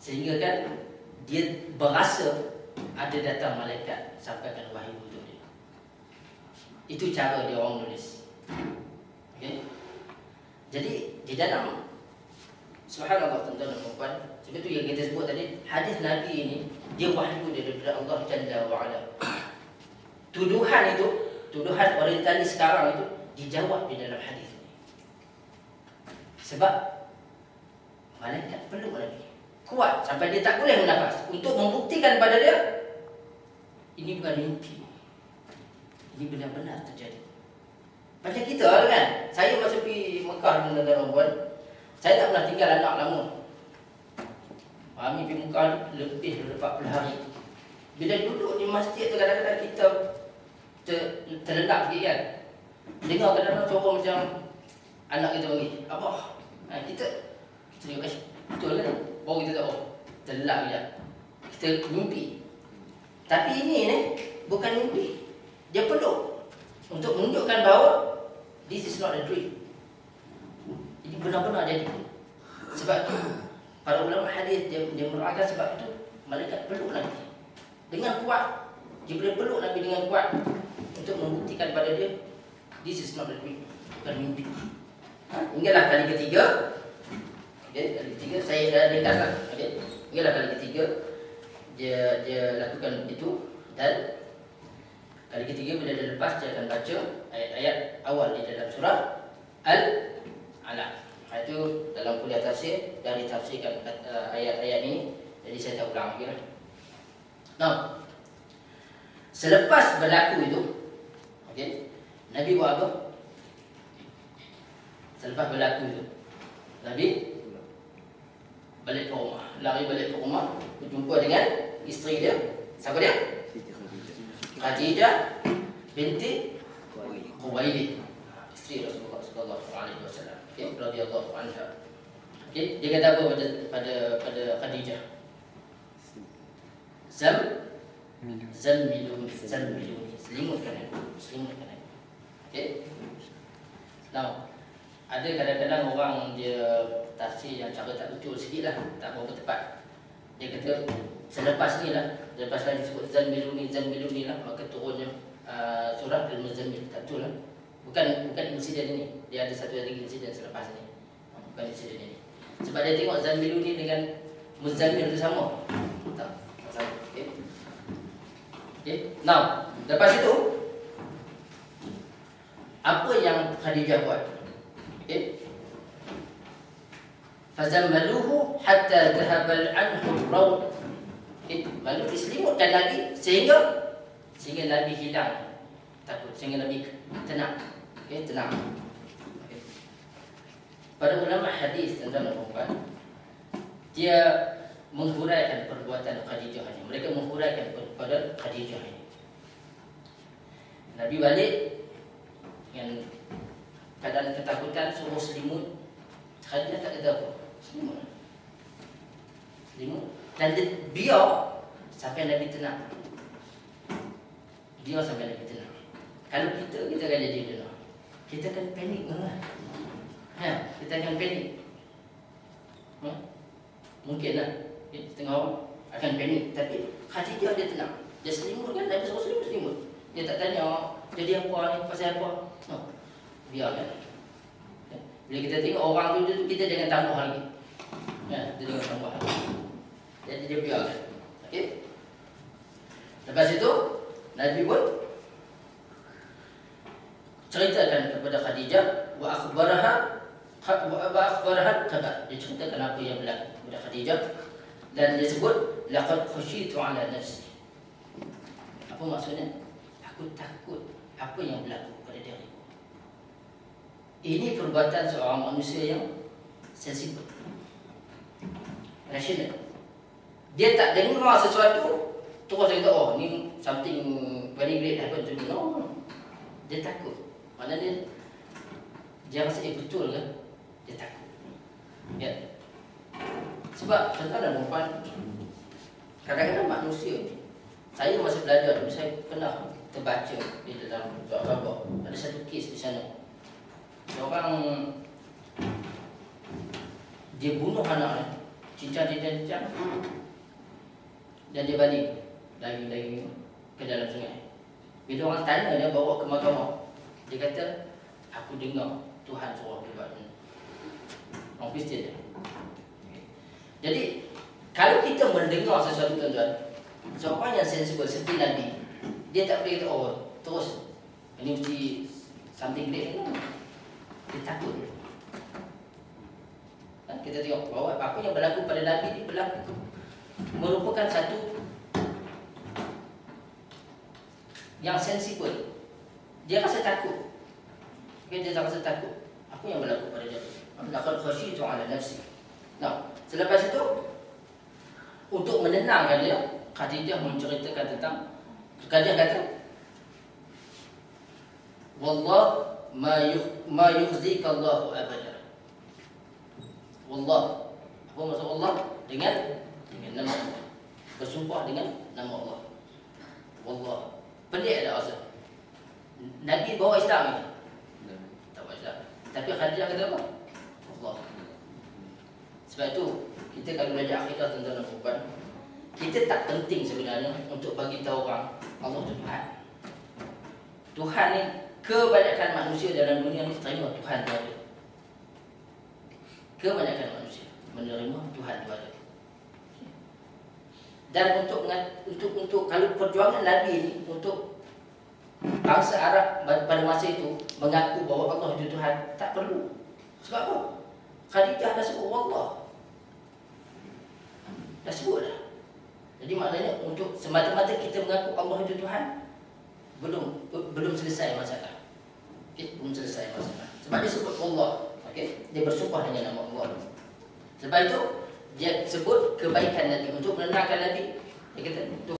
Sehingga kan dia berasa ada datang malaikat sampaikan wahyu untuk dia. Itu cara dia orang nulis. Okay? Jadi di dalam, subhanallah tuan-tuan dan puan, seperti yang kita sebut tadi, hadis Nabi ini dia wahyu daripada Allah Jalla wa'ala. Tuduhan itu, tuduhan orientalis sekarang itu dijawab di dalam hadis ini. Sebab malaikat peluk Nabi kuat sampai dia tak boleh bernafas, untuk membuktikan pada dia ini bukan mimpi, ini benar-benar terjadi. Macam kita kan, saya masa pergi Mekah dengan tuan-tuan, saya tak pernah tinggal anak lama. Kami pergi Mekah lebih daripada 40 hari. Bila duduk di masjid tu, kadang-kadang kita terlelap sikit kan. Dengar kadang-kadang suara macam anak kita panggil, Abah. Kita tengok, betul kan? Baru kita tahu, terlelap sekejap. Kita mimpi. Tapi ini bukan mimpi. Dia peluk untuk menunjukkan bahawa this is not a dream. Ini benar-benar jadi. Sebab itu para ulama hadis dia menerangkan sebab itu malaikat peluk Nabi dengan kuat. Dia boleh peluk Nabi dengan kuat untuk membuktikan pada dia this is not a dream, bukan mimpi. Hinggalah kali ketiga. Okay, kali ketiga saya dah ringkaskan. Okay. Hinggalah kali ketiga dia lakukan itu, dan kali ketiga bila dia lepas, dia akan baca ayat-ayat awal di dalam surah Al-Alaq. Itu dalam kuliah tafsir dah ditafsirkan ayat-ayat ini, jadi saya tak ulang lagi lah. Nah, selepas berlaku itu, okay, Nabi buat apa? Selepas berlaku itu, Nabi balik ke rumah, lari balik ke rumah, berjumpa dengan isteri dia. Siapa dia? Khadijah binti Khuwailid, isteri Rasulullah sallallahu alaihi wasallam. Okay, radhiyallahu anha. Okay, dia kata apa pada Khadijah? Zammiluni, selimutkan aku. Okay. Now, ada kadang-kadang orang dia tafsir yang cara tak betul sikit lah, tak berapa tepat. Dia kata selepas ni lah, lepas lah disebut Zammiluni lah, maka turunnya surah Al-Muzammil. Tak betul lah. Bukan insiden ini. Dia ada satu lagi insiden selepas ini. Bukan insiden ini. Sebab dia tengok Zammiluni dengan Muzammil itu sama. Tak sama. Okay. Okay. Now, lepas itu apa yang Khadijah buat? Okay. Fazammaluhu hatta dhahabal anhu rawd. Okay. Lalu diselimutkan Nabi sehingga Nabi hilang takut, sehingga Nabi tenang. Okay, tenang. Okay. Para ulama hadis tentang perempuan, dia menghuraikan perbuatan Khadijah ini. Mereka menghuraikan kepada Khadijah ini. Nabi balik dengan keadaan ketakutan, suruh selimut. Khadijah tak kata apa. Selimut. Dan dia biar sampai Nabi tenang. Biar sampai Nabi tenang. Kalau kita akan jadi dengar. Kita akan panik lah. Kita akan panik. Mungkin lah. Setengah orang akan panik. Tapi Khadijah dia tenang. Dia selimut kan, Nabi suruh selimut. Dia tak tanya jadi apa ni, pasal apa. No. Biarkan. Bila kita tengok orang tu, kita jangan tambah lagi. Kita jangan tambah lagi. Jadi dia biarkan. Okay. Lepas itu Nabi pun ceritakan kepada Khadijah, wa akhbaraha khabar. Dia ceritakan apa yang berlaku kepada Khadijah, dan dia sebut laqad khashitu ala nafsi. Apa maksudnya? Aku takut apa yang berlaku pada diriku. Ini perbuatan seorang manusia yang sensitif, rasional. Dia tak dengar sesuatu terus dia kata, oh ni something very great happen to me. No. Dia takut. Maknanya dia rasa betul ke? Dia takut. Ya. Sebab tuan-tuan dan puan, kadang-kadang manusia ni, saya masa belajar dulu, saya pernah terbaca di dalam surah Al-Baqarah. Ada satu kes di sana. Seorang dia bunuh anaknya cincang. Dan dia balik daging ke dalam sungai. Bila orang tanya, dia bawa ke mahkamah. Dia kata, aku dengar Tuhan suruh aku buat ini. Orang Kristian dia. Jadi, kalau kita mendengar sesuatu, tuan-tuan, seorang yang sensible seperti Nabi, dia tak boleh kata, oh terus ini mesti something great. Dia takut. Kita tengok bahawa apa yang berlaku pada Nabi ini berlaku merupakan satu yang sensible. Dia rasa takut. Dia rasa takut. Apa yang berlaku pada dia? Laqad khasyitu ala nafsi. Nah, selepas itu untuk menenangkan dia, Khadijah menceritakan tentang Khadijah kata, wallah ma yukhzika Allah abada. Wallah, apa maksud Allah? Dengan nama Allah. Bersumpah dengan nama Allah. Wallah. Pelik tak rasa? Nabi bawa Islam ni? Tak bawa Islam. Tapi Khadijah kata apa? Allah. Sebab tu kita kalau belajar akidah tentang perempuan, kita tak penting sebenarnya untuk bagi tahu orang Allah tu Tuhan. Tuhan ni, kebanyakan manusia dalam dunia ni terima Tuhan tu ada. Kebanyakan manusia menerima Tuhan tu ada. Dan untuk kalau perjuangan Nabi ni untuk bangsa Arab pada masa itu mengaku bahawa Allah itu Tuhan, tak perlu. Sebab apa? Khadijah dah sebut Allah. Dah sebut dah. Jadi maknanya untuk semata-mata kita mengaku Allah itu Tuhan, belum selesai masalah. Okay? Belum selesai masalah. Sebab dia sebut Allah. Okay? Dia bersumpah dengan nama Allah. Sebab itu dia sebut kebaikan Nabi untuk menenangkan Nabi. Dia kata